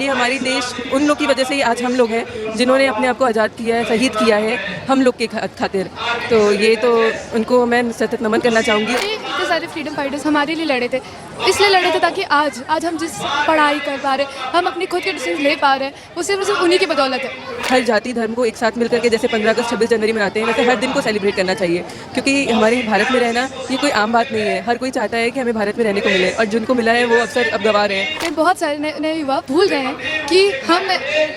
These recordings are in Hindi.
ये हमारी देश उन लोग की वजह से ही आज हम लोग हैं जिन्होंने अपने आप को आज़ाद किया है, शहीद किया है हम लोग के खातिर। तो ये तो उनको मैं सतत नमन करना चाहूँगी। इतने सारे फ्रीडम फाइटर्स हमारे लिए लड़े थे, इसलिए लड़े थे ताकि आज हम जिस पढ़ाई कर पा रहे हैं, हम अपने खुद के डिसीजन ले पा रहे हैं, वो सिर्फ उन्हीं की बदौलत है। हर जाति धर्म को एक साथ मिलकर के जैसे 15 अगस्त 26 जनवरी मनाते हैं, वैसे हर दिन को सेलिब्रेट करना चाहिए, क्योंकि हमारे भारत में रहना ये कोई आम बात नहीं है। हर कोई चाहता है कि हमें भारत में रहने को मिले, और जिनको मिला है वो अवसर अब गंवा रहे हैं। बहुत सारे नए युवा भूल गए हैं कि हम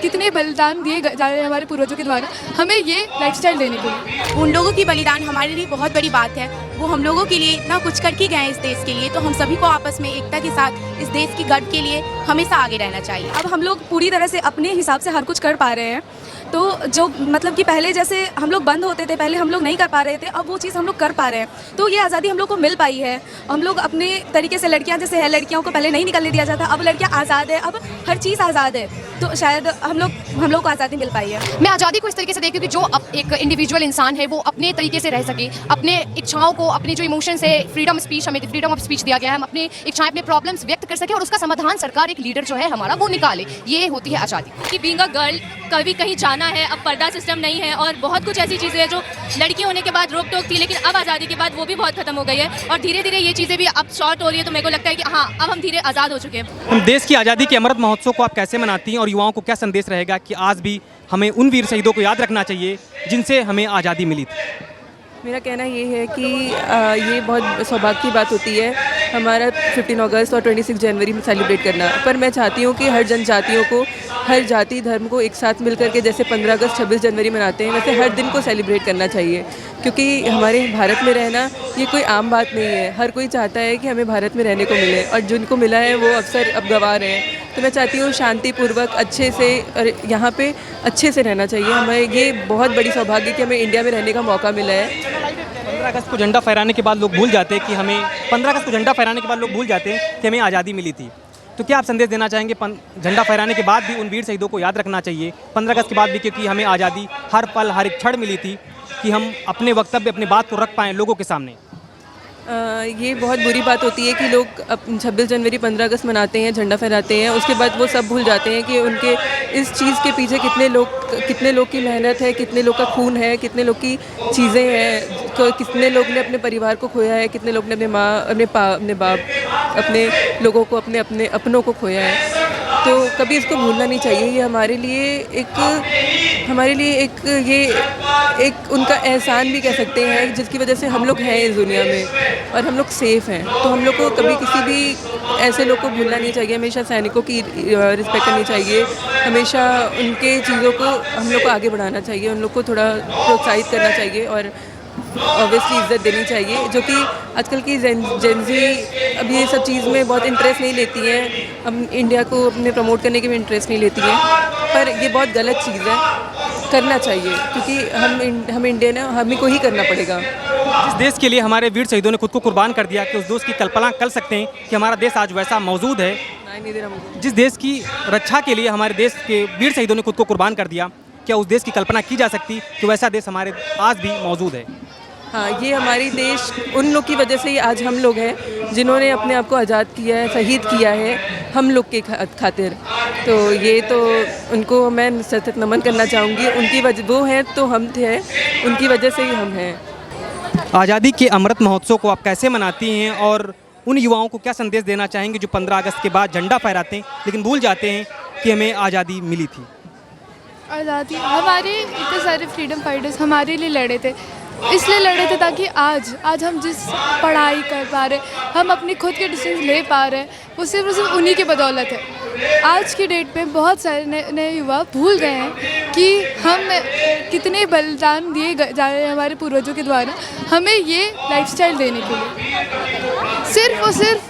कितने बलिदान दिए जा रहे हैं हमारे पूर्वजों के द्वारा, हमें ये लाइफस्टाइल देने के लिए। उन लोगों की बलिदान हमारे लिए बहुत बड़ी बात है। वो हम लोगों के लिए इतना कुछ करके गए हैं इस देश के लिए, तो हम सभी को आपस में एकता के साथ इस देश की गर्व के लिए हमेशा आगे रहना चाहिए। अब हम लोग पूरी तरह से अपने हिसाब से हर कुछ कर पा रहे हैं, तो जो मतलब कि पहले जैसे हम लोग बंद होते थे, पहले हम लोग नहीं कर पा रहे थे, अब वो चीज़ हम लोग कर पा रहे हैं। तो ये आज़ादी हम लोग को मिल पाई है। हम लोग अपने तरीके से, लड़कियां जैसे है, लड़कियों को पहले नहीं निकलने दिया जाता, अब लड़कियां आज़ाद है, अब हर चीज़ आज़ाद है। तो शायद हम लोग को आज़ादी मिल पाई है। मैं आज़ादी को इस तरीके से देखती हूँ कि जो एक इंडिविजुअल इंसान है वो अपने तरीके से रह सके, अपने इच्छाओं को, अपने जो इमोशंस है, फ्रीडम ऑफ स्पीच दिया गया है, हम अपने इच्छाएं, अपने प्रॉब्लम्स व्यक्त कर सके और उसका समाधान सरकार, एक लीडर जो है हमारा, वो निकाले। ये होती है आज़ादी। कि बीइंग अ गर्ल कभी कहीं जाना है, अब पर्दा सिस्टम नहीं है, और बहुत कुछ ऐसी चीज़ें हैं जो लड़की होने के बाद रोक टोक थी, लेकिन अब आज़ादी के बाद वो भी बहुत खत्म हो गई है, और धीरे धीरे ये चीज़ें भी अब शॉर्ट हो रही है। तो मेरे को लगता है कि हाँ, अब हम धीरे आज़ाद हो चुके हैं। देश की आज़ादी के अमृत महोत्सव को आप कैसे मनाती हैं, और युवाओं को क्या संदेश रहेगा कि आज भी हमें उन वीर शहीदों को याद रखना चाहिए जिनसे हमें आज़ादी मिली थी? मेरा कहना ये है कि ये बहुत सौभाग्य की बात होती है हमारा 15 अगस्त और 26 जनवरी में सेलिब्रेट करना, पर मैं चाहती हूँ कि हर जनजातियों को, हर जाति धर्म को एक साथ मिलकर के जैसे 15 अगस्त 26 जनवरी मनाते हैं, वैसे हर दिन को सेलिब्रेट करना चाहिए, क्योंकि हमारे भारत में रहना ये कोई आम बात नहीं है। हर कोई चाहता है कि हमें भारत में रहने को मिले, और जिनको मिला है वो अवसर अब गंवा रहे हैं। तो मैं चाहती हूँ शांतिपूर्वक अच्छे से, और यहाँ पे अच्छे से रहना चाहिए। हमें ये बहुत बड़ी सौभाग्य कि हमें इंडिया में रहने का मौका मिला है। 15 अगस्त को झंडा फहराने के बाद लोग भूल जाते हैं कि हमें 15 अगस्त को झंडा फहराने के बाद लोग भूल जाते हैं कि हमें आज़ादी मिली थी। तो क्या आप संदेश देना चाहेंगे? झंडा फहराने के बाद भी उन वीर शहीदों को याद रखना चाहिए 15 अगस्त के बाद भी, क्योंकि हमें आज़ादी हर पल, हर एक क्षण मिली थी कि हम अपने वक्तव्य, अपनी बात को रख पाएँ लोगों के सामने। ये बहुत बुरी बात होती है कि लोग 26 जनवरी 15 अगस्त मनाते हैं, झंडा फहराते हैं, उसके बाद वो सब भूल जाते हैं कि उनके इस चीज़ के पीछे कितने लोग की मेहनत है, कितने लोग का खून है, कितने लोग की चीज़ें हैं, तो कितने लोग ने अपने परिवार को खोया है, कितने लोग ने अपने माँ, अपने बाप, अपने लोगों को, अपने अपनों को खोया है। तो कभी इसको भूलना नहीं चाहिए। ये हमारे लिए एक उनका एहसान भी कह सकते हैं, जिसकी वजह से हम लोग हैं इस दुनिया में और हम लोग सेफ़ हैं। तो हम लोग को कभी किसी भी ऐसे लोग को भूलना नहीं चाहिए। हमेशा सैनिकों की रिस्पेक्ट करनी चाहिए, हमेशा उनके चीज़ों को हम लोग को आगे बढ़ाना चाहिए, उन लोग को थोड़ा प्रोत्साहित करना चाहिए और ऑब्वियसली इज़्ज़त देनी चाहिए, जो कि आजकल की जेनजी अब ये सब चीज़ में बहुत इंटरेस्ट नहीं लेती हैं। हम इंडिया को अपने प्रमोट करने के भी इंटरेस्ट नहीं लेती हैं, पर ये बहुत गलत चीज़ है, करना चाहिए, क्योंकि हम इंडियन हैं, हमें को ही करना पड़ेगा। जिस देश के लिए हमारे वीर शहीदों ने खुद को कुर्बान कर दिया, कि उस देश की कल्पना कर सकते हैं कि हमारा देश आज वैसा मौजूद है? जिस देश की रक्षा के लिए हमारे देश के वीर शहीदों ने खुद को कुर्बान कर दिया, क्या उस देश की कल्पना की जा सकती कि वैसा देश हमारे आज भी मौजूद है? हाँ, ये हमारी देश उन लोग की वजह से ही आज हम लोग हैं जिन्होंने अपने आप को आज़ाद किया है, शहीद किया है हम लोग के खातिर। तो ये तो उनको मैं सतत नमन करना चाहूँगी। उनकी वजह वो हैं तो हम थे, उनकी वजह से ही हम हैं। आज़ादी के अमृत महोत्सव को आप कैसे मनाती हैं, और उन युवाओं को क्या संदेश देना चाहेंगे जो 15 अगस्त के बाद झंडा फहराते हैं लेकिन भूल जाते हैं कि हमें आज़ादी मिली थी? आज़ादी, हमारे इतने सारे फ्रीडम फाइटर्स हमारे लिए लड़े थे, इसलिए लड़े थे ताकि आज हम जिस पढ़ाई कर पा रहे हैं, हम अपने खुद के डिसीजन ले पा रहे हैं, वो सिर्फ उन्हीं की बदौलत है। आज की डेट में बहुत सारे नए युवा भूल गए हैं कि हम कितने बलिदान दिए जा रहे हैं हमारे पूर्वजों के द्वारा, हमें ये लाइफस्टाइल देने के लिए। सिर्फ और सिर्फ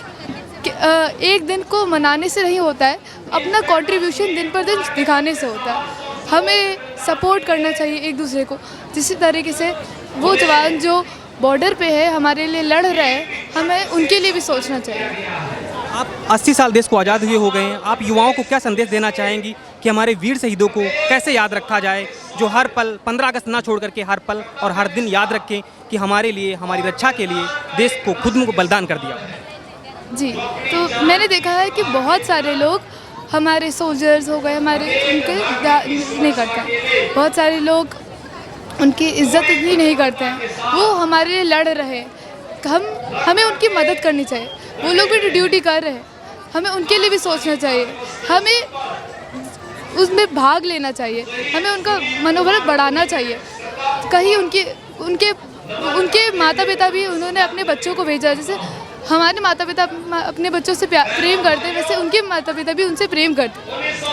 एक दिन को मनाने से नहीं होता है, अपना कंट्रीब्यूशन दिन पर दिन दिखाने से होता है। हमें सपोर्ट करना चाहिए एक दूसरे को, जिस तरीके से वो जवान जो बॉर्डर पे है हमारे लिए लड़ रहे हैं, हमें उनके लिए भी सोचना चाहिए। आप 80 साल देश को आज़ाद हुए हो गए हैं, आप युवाओं को क्या संदेश देना चाहेंगी कि हमारे वीर शहीदों को कैसे याद रखा जाए, जो हर पल 15 अगस्त ना छोड़ करके हर पल और हर दिन याद रखें कि हमारे लिए, हमारी रक्षा के लिए देश को खुद को बलिदान कर दिया? जी, तो मैंने देखा है कि बहुत सारे लोग हमारे सोल्जर्स हो गए, हमारे उनके नहीं करता। बहुत सारे लोग उनकी इज्जत इतनी नहीं करते हैं, वो हमारे लिए लड़ रहे हैं, हमें उनकी मदद करनी चाहिए। वो लोग भी ड्यूटी कर रहे हैं, हमें उनके लिए भी सोचना चाहिए, हमें उसमें भाग लेना चाहिए, हमें उनका मनोबल बढ़ाना चाहिए। कहीं उनके माता पिता भी उन्होंने अपने बच्चों को भेजा, जैसे हमारे माता पिता अपने बच्चों से प्रेम करते हैं, वैसे उनके माता पिता भी उनसे प्रेम करते हैं,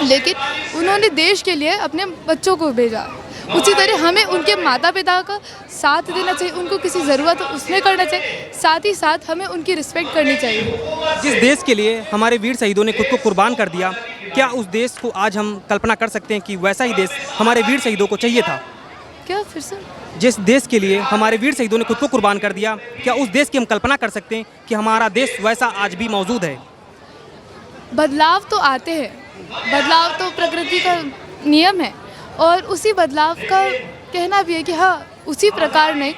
लेकिन उन्होंने देश के लिए अपने बच्चों को भेजा। उसी तरह हमें उनके माता पिता का साथ देना चाहिए, उनको किसी ज़रूरत हो उसमें करना चाहिए, साथ ही साथ हमें उनकी रिस्पेक्ट करनी चाहिए। जिस देश के लिए हमारे वीर शहीदों ने खुद को कुर्बान कर दिया, क्या उस देश को आज हम कल्पना कर सकते हैं कि वैसा ही देश हमारे वीर शहीदों को चाहिए था? क्या फिर से? जिस देश के लिए हमारे वीर शहीदों ने खुद को कुर्बान कर दिया, क्या उस देश की हम कल्पना कर सकते हैं कि हमारा देश वैसा आज भी मौजूद है? बदलाव तो आते हैं, बदलाव तो प्रकृति का नियम है, और उसी बदलाव का कहना भी है कि हाँ उसी प्रकार नहीं,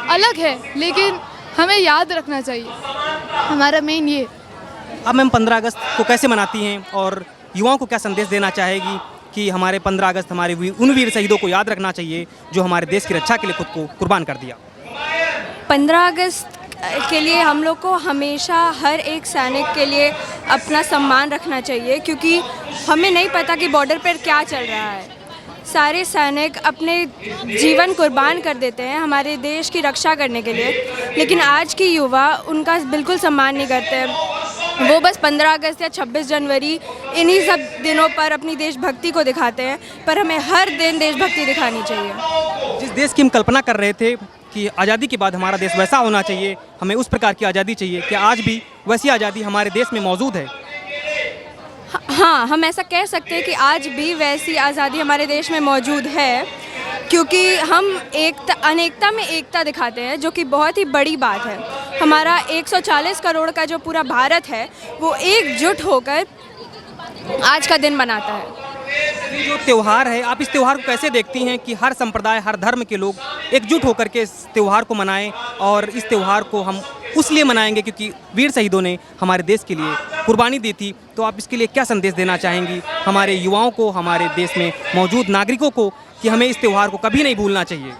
अलग है, लेकिन हमें याद रखना चाहिए, हमारा मेन ये। अब मैम 15 अगस्त को कैसे मनाती हैं और युवाओं को क्या संदेश देना चाहेगी कि हमारे 15 अगस्त हमारे उन वीर शहीदों को याद रखना चाहिए जो हमारे देश की रक्षा के लिए खुद को कुर्बान कर दिया? 15 अगस्त के लिए हम लोग को हमेशा हर एक सैनिक के लिए अपना सम्मान रखना चाहिए, क्योंकि हमें नहीं पता कि बॉर्डर पर क्या चल रहा है। सारे सैनिक अपने जीवन कुर्बान कर देते हैं हमारे देश की रक्षा करने के लिए, लेकिन आज की युवा उनका बिल्कुल सम्मान नहीं करते हैं। वो बस 15 अगस्त या 26 जनवरी इन्हीं सब दिनों पर अपनी देशभक्ति को दिखाते हैं, पर हमें हर दिन देशभक्ति दिखानी चाहिए। जिस देश की हम कल्पना कर रहे थे कि आज़ादी के बाद हमारा देश वैसा होना चाहिए, हमें उस प्रकार की आज़ादी चाहिए, क्या आज भी वैसी आज़ादी हमारे देश में मौजूद है? हाँ, हम ऐसा कह सकते हैं कि आज भी वैसी आज़ादी हमारे देश में मौजूद है, क्योंकि हम अनेकता में एकता दिखाते हैं, जो कि बहुत ही बड़ी बात है। हमारा 140 करोड़ का जो पूरा भारत है वो एकजुट होकर आज का दिन मनाता है। ये जो त्यौहार है, आप इस त्यौहार को कैसे देखती हैं कि हर संप्रदाय, हर धर्म के लोग एकजुट होकर के इस त्यौहार को मनाएं, और इस त्यौहार को हम उसलिए मनाएंगे क्योंकि वीर शहीदों ने हमारे देश के लिए कुर्बानी दी थी? तो आप इसके लिए क्या संदेश देना चाहेंगी हमारे युवाओं को, हमारे देश में मौजूद नागरिकों को, कि हमें इस त्यौहार को कभी नहीं भूलना चाहिए?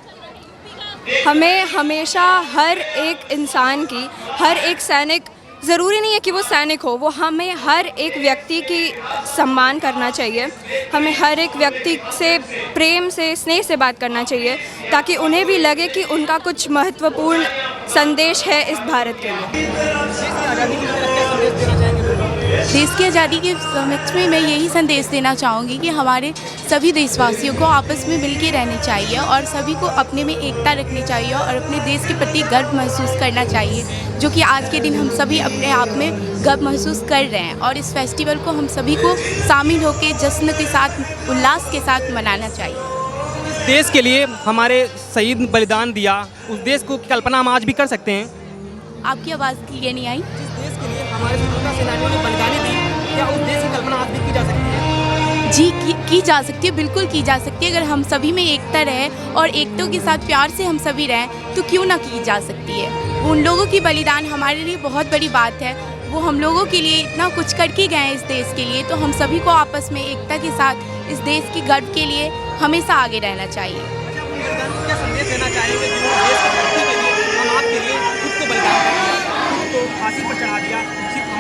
हमें हमेशा हर एक इंसान की, हर एक सैनिक, ज़रूरी नहीं है कि वो सैनिक हो, वो हमें हर एक व्यक्ति की सम्मान करना चाहिए। हमें हर एक व्यक्ति से प्रेम से, स्नेह से बात करना चाहिए, ताकि उन्हें भी लगे कि उनका कुछ महत्वपूर्ण संदेश है इस भारत के लिए। देश की आज़ादी के समक्ष में मैं यही संदेश देना चाहूँगी कि हमारे सभी देशवासियों को आपस में मिल के रहना चाहिए, और सभी को अपने में एकता रखनी चाहिए, और अपने देश के प्रति गर्व महसूस करना चाहिए, जो कि आज के दिन हम सभी अपने आप में गर्व महसूस कर रहे हैं। और इस फेस्टिवल को हम सभी को शामिल होकर जश्न के साथ, उल्लास के साथ मनाना चाहिए। देश के लिए हमारे शहीद बलिदान दिया, उस देश को कल्पना हम आज भी कर सकते हैं? आपकी आवाज़ क्लियर नहीं आई। जिस देश के लिए हमारे स्वतंत्रता सेनानियों ने बलिदानी दी, क्या उस देश की कल्पना आज भी की जा सकती है? जी की जा सकती है, बिल्कुल की जा सकती है। अगर हम सभी में एकता रहे और एकता के साथ प्यार से हम सभी रहें तो क्यों ना की जा सकती है। उन लोगों की बलिदान हमारे लिए बहुत बड़ी बात है, वो हम लोगों के लिए इतना कुछ करके गए हैं इस देश के लिए, तो हम सभी को आपस में एकता के साथ इस देश की गर्व के लिए हमेशा आगे रहना चाहिए। क्या संदेश देना चाहेंगे जो देश की धरती के लिए, हम आपके लिए खुद को बलिदान कर दिया, खुद को फांसी पर चढ़ा दिया?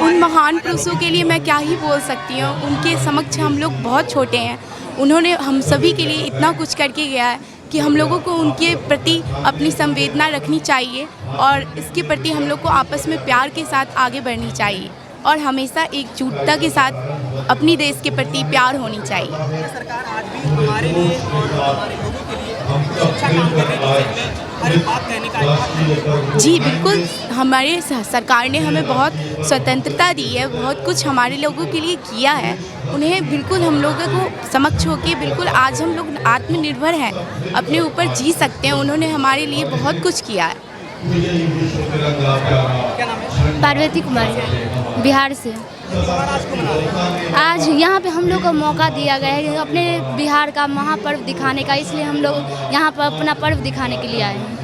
उन महान पुरुषों के लिए मैं क्या ही बोल सकती हूँ, उनके समक्ष हम लोग बहुत छोटे हैं। उन्होंने हम सभी के लिए इतना कुछ करके गया है कि हम लोगों को उनके प्रति अपनी संवेदना रखनी चाहिए, और इसके प्रति हम लोग को आपस में प्यार के साथ आगे बढ़नी चाहिए, और हमेशा एकजुटता के साथ अपनी देश के प्रति प्यार होनी चाहिए। सरकार आज भी हमारे लिए और हमारे लोगों के लिए अच्छा काम कर रही है, हर एक बात कहने का हक है। जी बिल्कुल, हमारे सरकार ने हमें बहुत स्वतंत्रता दी है, बहुत कुछ हमारे लोगों के लिए किया है। उन्हें बिल्कुल हम लोगों को समक्ष होकर बिल्कुल आज हम लोग आत्मनिर्भर हैं, अपने ऊपर जी सकते हैं। उन्होंने हमारे लिए बहुत कुछ किया है। क्या नाम है? पार्वती कुमारी, बिहार से। आज यहाँ पे हम लोग को मौका दिया गया है अपने बिहार का महापर्व दिखाने का, इसलिए हम लोग यहाँ पर अपना पर्व दिखाने के लिए आए हैं।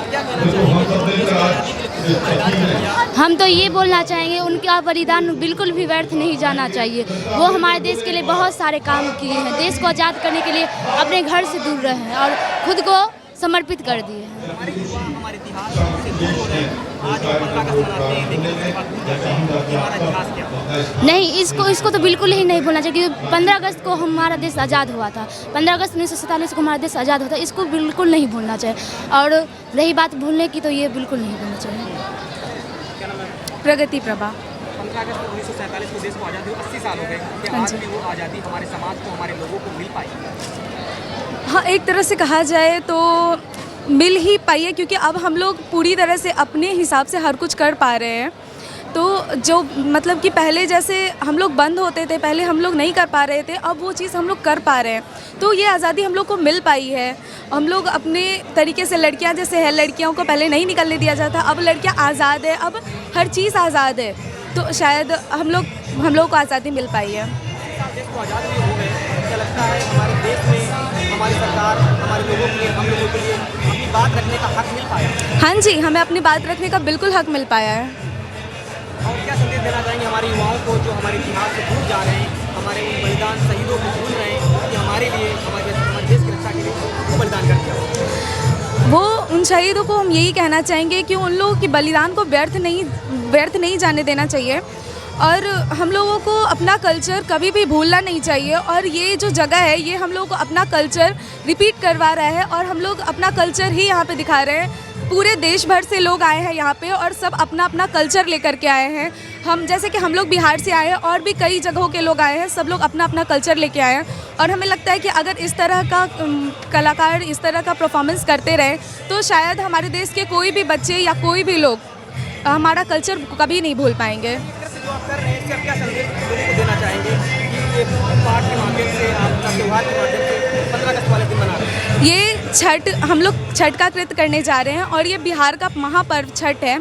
क्या कहना चाहेंगे जो देश की आज़ादी के लिए खुद को बलिदान कर दिया? हम तो ये बोलना चाहेंगे उनका बलिदान बिल्कुल भी व्यर्थ नहीं जाना चाहिए। वो हमारे देश के लिए बहुत सारे काम किए हैं, देश को आज़ाद करने के लिए अपने घर से दूर रहे हैं और खुद को समर्पित कर दिए हैं। हमारे युवा हमारे इतिहास से दूर हो रहे हैं। आज हम 15 अगस्त मनाते हैं, लेकिन उसके बाद भूल जाते हैं कि हमारा इतिहास क्या है। नहीं, इसको तो बिल्कुल ही नहीं भूलना चाहिए क्योंकि 15 अगस्त को हमारा देश आज़ाद हुआ था। 15 अगस्त 1947 को हमारा देश आज़ाद हुआ था, इसको बिल्कुल नहीं भूलना चाहिए। और रही बात भूलने की, तो ये बिल्कुल नहीं भूलना चाहिए। प्रगति प्रभा। 15 अगस्त 1947 को देश को आज़ादी हुई 80 साल हो गए कि आज भी वो आज़ादी हमारे समाज को, हमारे लोगों को मिल पाई। हाँ, एक तरह से कहा जाए तो मिल ही पाई है, क्योंकि अब हम लोग पूरी तरह से अपने हिसाब से हर कुछ कर पा रहे हैं। तो जो मतलब कि पहले जैसे हम लोग बंद होते थे, पहले हम लोग नहीं कर पा रहे थे, अब वो चीज़ हम लोग कर पा रहे हैं। तो ये आज़ादी हम लोग को मिल पाई है। हम लोग अपने तरीके से, लड़कियां जैसे है, लड़कियों को पहले नहीं निकलने दिया जाता, अब लड़कियां आज़ाद है, अब हर चीज़ आज़ाद है। तो शायद हम लोग को आज़ादी मिल पाई है। देश को आज़ाद भी हो गए, क्या लगता है हमारे देश में हमारी सरकार हमारे लोगों के लिए, हम लोगों के लिए अपनी बात रखने का हक मिल पाया? हाँ जी, हमें अपनी बात रखने का बिल्कुल हक मिल पाया है। और क्या संदेश देना चाहेंगे हमारे युवाओं को जो हमारे इतिहास से भूल जा रहे हैं, हमारे उन बलिदान शहीदों को भूल रहे हैं कि हमारे लिए, हमारे देश की रक्षा के लिए वो बलिदान कर दिया? वो उन शहीदों को हम यही कहना चाहेंगे कि उन लोगों के बलिदान को व्यर्थ नहीं जाने देना चाहिए। और हम लोगों को अपना कल्चर कभी भी भूलना नहीं चाहिए। और ये जो जगह है, ये हम लोगों को अपना कल्चर रिपीट करवा रहा है और हम लोग अपना कल्चर ही यहाँ पे दिखा रहे हैं। पूरे देश भर से लोग आए हैं यहाँ पे और सब अपना अपना कल्चर लेकर के आए हैं। हम जैसे कि हम लोग बिहार से आए हैं और भी कई जगहों के लोग आए हैं, सब लोग अपना अपना कल्चर लेके आए हैं। और हमें लगता है कि अगर इस तरह का कलाकार इस तरह का परफॉर्मेंस करते रहे तो शायद हमारे देश के कोई भी बच्चे या कोई भी लोग हमारा कल्चर कभी नहीं भूल पाएंगे। जो आप कर रहे हैं, इसका क्या संदेश लोगों को देना चाहेंगे कि ये पाठ के माध्यम से, आपका त्यौहार के माध्यम से 15 अगस्त वाले दिन मना रहे हैं? ये छठ, हम लोग छठ का कृत्य करने जा रहे हैं और ये बिहार का महापर्व छठ है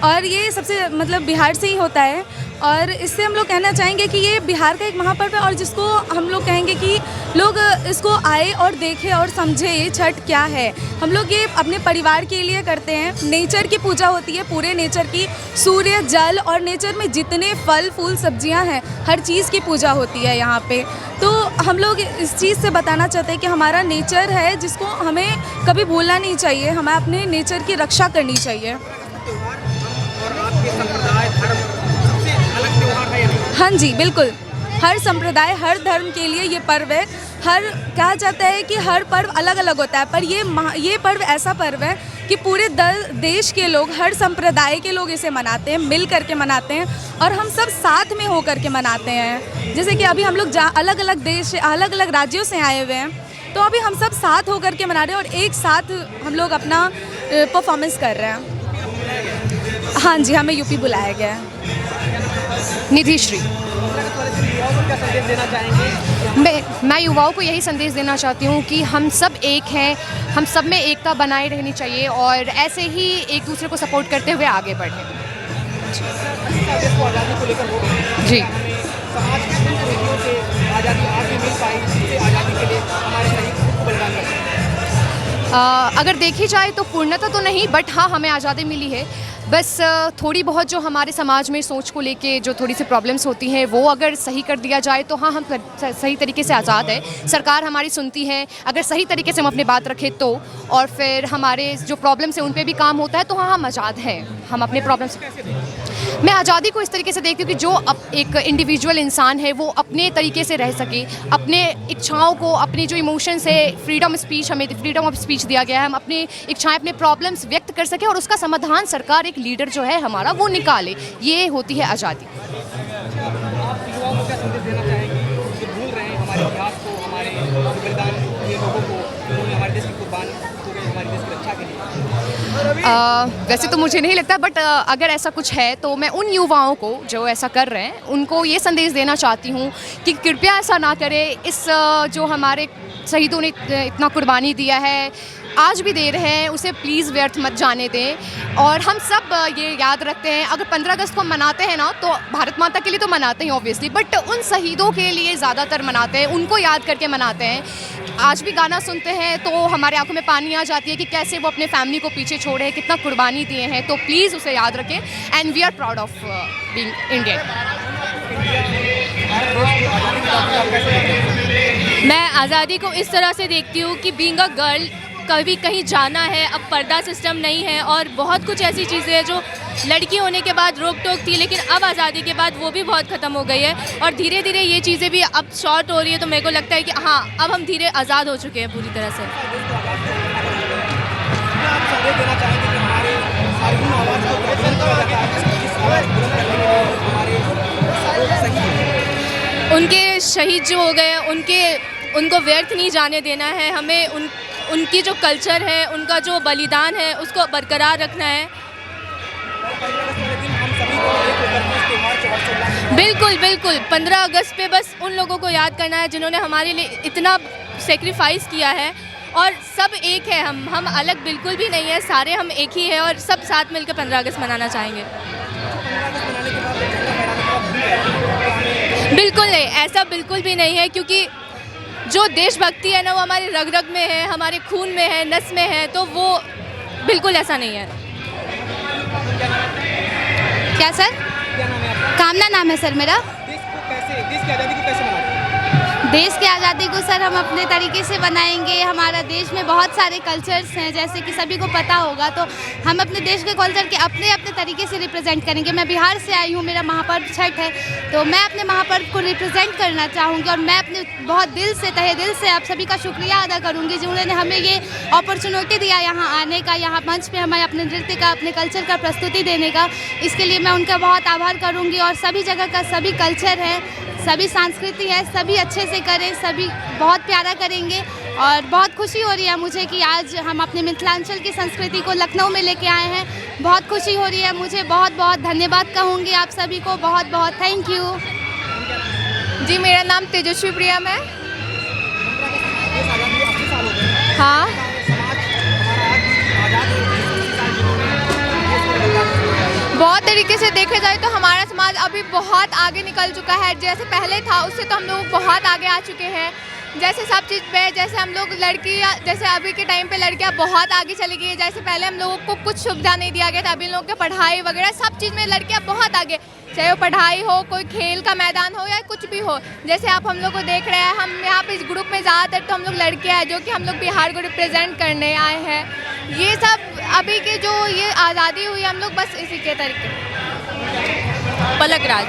और ये सबसे मतलब बिहार से ही होता है। और इससे हम लोग कहना चाहेंगे कि ये बिहार का एक महापर्व है और जिसको हम लोग कहेंगे कि लोग इसको आए और देखें और समझे ये छठ क्या है। हम लोग ये अपने परिवार के लिए करते हैं। नेचर की पूजा होती है, पूरे नेचर की, सूर्य, जल और नेचर में जितने फल फूल सब्जियां हैं, हर चीज़ की पूजा होती है यहाँ पे। तो हम लोग इस चीज़ से बताना चाहते हैं कि हमारा नेचर है जिसको हमें कभी भूलना नहीं चाहिए, हमें अपने नेचर की रक्षा करनी चाहिए। और आपके संप्रदाय, धर्म सबसे अलग त्यौहार है या नहीं? हाँ जी, बिल्कुल। हर संप्रदाय, हर धर्म के लिए ये पर्व है। कहा जाता है कि हर पर्व अलग अलग होता है, पर ये पर्व ऐसा पर्व है कि पूरे देश के लोग, हर संप्रदाय के लोग इसे मनाते हैं, मिल करके मनाते हैं और हम सब साथ में हो करके मनाते हैं। जैसे कि अभी हम लोग अलग अलग देश, अलग अलग राज्यों से आए हुए हैं, तो अभी हम सब साथ हो करके मना रहे हैं और एक साथ हम लोग अपना परफॉर्मेंस कर रहे हैं। हाँ जी, हमें यूपी बुलाया गया है। निधि श्री। क्या संदेश देना चाहेंगे? मैं युवाओं को यही संदेश देना चाहती हूँ कि हम सब एक हैं, हम सब में एकता बनाए रहनी चाहिए और ऐसे ही एक दूसरे को सपोर्ट करते हुए आगे बढ़ें। देश को आज़ादी को लेकर हो गए जी, समाज की गतिविधियों से आज़ादी आज भी मिल पाई, जिससे आज़ादी के लिए हमारे शहीद खुद को बलिदान करते हैं। अगर देखी जाए तो पूर्णतः तो नहीं, बट हाँ हमें आज़ादी मिली है। बस थोड़ी बहुत जो हमारे समाज में सोच को लेके जो थोड़ी सी प्रॉब्लम्स होती हैं वो अगर सही कर दिया जाए तो हाँ, हम सही तरीके से आज़ाद है। सरकार हमारी सुनती है, अगर सही तरीके से हम अपनी बात रखें तो, और फिर हमारे जो प्रॉब्लम्स हैं उन पे भी काम होता है तो हाँ, हम आज़ाद हैं। हम अपने प्रॉब्लम्स, मैं आज़ादी को इस तरीके से देखती हूँ कि जो एक इंडिविजुअल इंसान है वो अपने तरीके से रह सके, अपने इच्छाओं को, अपने जो इमोशंस है, फ्रीडम स्पीच, हमें फ्रीडम ऑफ स्पीच दिया गया है, हम अपनी इच्छाएं, अपने प्रॉब्लम्स व्यक्त कर सके और उसका समाधान सरकार, एक लीडर जो है हमारा, वो निकाले। ये होती है आज़ादी। आप युवाओं को क्या संदेश देना चाहेंगे जो भूल रहे हैं हमारे इतिहास को, हमारे बलिदान हुए लोगों को, उन्होंने हमारे देश की कुर्बान हो गए हमारे देश की रक्षा के लिए? वैसे तो मुझे नहीं लगता, बट अगर ऐसा कुछ है तो मैं उन युवाओं को जो ऐसा कर रहे हैं उनको ये संदेश देना चाहती हूँ कि कृपया ऐसा ना करें। इस जो हमारे शहीदों ने इतना कुर्बानी दिया है, आज भी दे रहे हैं उसे प्लीज़ व्यर्थ मत जाने दें। और हम सब ये याद रखते हैं, अगर 15 अगस्त को हम मनाते हैं ना तो भारत माता के लिए तो मनाते हैं ऑब्वियसली, बट उन शहीदों के लिए ज़्यादातर मनाते हैं, उनको याद करके मनाते हैं। आज भी गाना सुनते हैं तो हमारे आंखों में पानी आ जाती है कि कैसे वो अपने फैमिली को पीछे छोड़े हैं, कितना कुर्बानी दिए हैं। तो प्लीज़ उसे याद रखें and we are proud of being Indian. मैं आज़ादी को इस तरह से देखती हूँ कि बीइंग अ गर्ल कभी कहीं जाना है, अब पर्दा सिस्टम नहीं है और बहुत कुछ ऐसी चीज़ें हैं जो लड़की होने के बाद रोक टोक थी, लेकिन अब आज़ादी के बाद वो भी बहुत ख़त्म हो गई है और धीरे धीरे ये चीज़ें भी अब शॉर्ट हो रही है। तो मेरे को लगता है कि हाँ, अब हम धीरे आज़ाद हो चुके हैं पूरी तरह से। उनके शहीद जो हो गए उनको व्यर्थ नहीं जाने देना है। हमें उनकी जो कल्चर है, उनका जो बलिदान है, उसको बरकरार रखना है। बिल्कुल बिल्कुल 15 अगस्त पे बस उन लोगों को याद करना है जिन्होंने हमारे लिए इतना सेक्रीफाइस किया है और सब एक है। हम अलग बिल्कुल भी नहीं है, सारे हम एक ही है और सब साथ मिलकर 15 अगस्त मनाना चाहेंगे। बिल्कुल नहीं, ऐसा बिल्कुल भी नहीं है, क्योंकि जो देशभक्ति है ना वो हमारे रग रग में है, हमारे खून में है, नस में है, तो वो बिल्कुल ऐसा नहीं है। क्या सर? कामना नाम है सर मेरा। देश की आज़ादी को सर हम अपने तरीके से बनाएंगे। हमारा देश में बहुत सारे कल्चर्स हैं, जैसे कि सभी को पता होगा, तो हम अपने देश के कल्चर के अपने अपने तरीके से रिप्रेजेंट करेंगे। मैं बिहार से आई हूँ, मेरा महापर्व छठ है, तो मैं अपने महापर्व को रिप्रेजेंट करना चाहूँगी और मैं अपने बहुत दिल से, तहे दिल से आप सभी का शुक्रिया अदा करूँगी जिन्होंने हमें ये अपॉर्चुनिटी दिया यहाँ आने का, यहाँ मंच पर हमें अपने नृत्य का, अपने कल्चर का प्रस्तुति देने का। इसके लिए मैं उनका बहुत आभार करूँगी और सभी जगह का सभी कल्चर है, सभी संस्कृति है, सभी अच्छे से करें, सभी बहुत प्यारा करेंगे। और बहुत खुशी हो रही है मुझे कि आज हम अपने मिथिलांचल की संस्कृति को लखनऊ में लेके आए हैं। बहुत खुशी हो रही है मुझे, बहुत बहुत धन्यवाद कहूँगी आप सभी को, बहुत बहुत थैंक यू। जी, मेरा नाम तेजस्वी प्रियम है। हाँ, बहुत तरीके से देखा जाए तो हमारा समाज अभी बहुत आगे निकल चुका है। जैसे पहले था उससे तो हम लोग बहुत आगे आ चुके हैं। जैसे सब चीज़ पे, जैसे हम लोग लड़कियाँ, जैसे अभी के टाइम पे लड़कियाँ बहुत आगे चली गई है। जैसे पहले हम लोगों को कुछ सुविधा नहीं दिया गया था, अभी लोगों के पढ़ाई वगैरह सब चीज़ में लड़कियाँ बहुत आगे, चाहे वो पढ़ाई हो, कोई खेल का मैदान हो या कुछ भी हो। जैसे आप हम लोग को देख रहे हैं, हम यहाँ पे इस ग्रुप में ज़्यादातर तो हम लोग लड़कियाँ हैं जो कि हम लोग बिहार को रिप्रेजेंट करने आए हैं। ये सब अभी के जो ये आज़ादी हुई, हम लोग बस इसी के तरीके। पलक राज।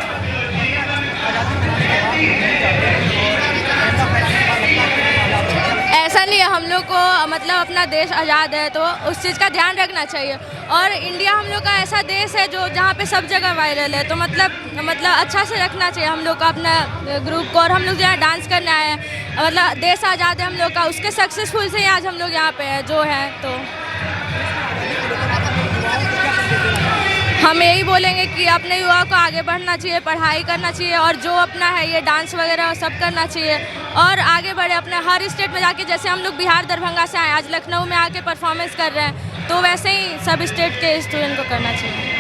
ऐसा नहीं है, हम लोग को मतलब अपना देश आज़ाद है तो उस चीज़ का ध्यान रखना चाहिए। और इंडिया हम लोग का ऐसा देश है जो जहाँ पे सब जगह वायरल है, तो मतलब अच्छा से रखना चाहिए हम लोग का अपना ग्रुप को। और हम लोग जो है डांस करने आए हैं, मतलब देश आज़ाद है हम लोग का, उसके सक्सेसफुल से आज हम लोग यहाँ पे हैं जो है। तो हम यही बोलेंगे कि अपने युवा को आगे बढ़ना चाहिए, पढ़ाई करना चाहिए और जो अपना है ये डांस वगैरह सब करना चाहिए और आगे बढ़े अपने हर स्टेट में जाके। जैसे हम लोग बिहार दरभंगा से आए, आज लखनऊ में आके परफॉर्मेंस कर रहे हैं, तो वैसे ही सब स्टेट के स्टूडेंट को करना चाहिए।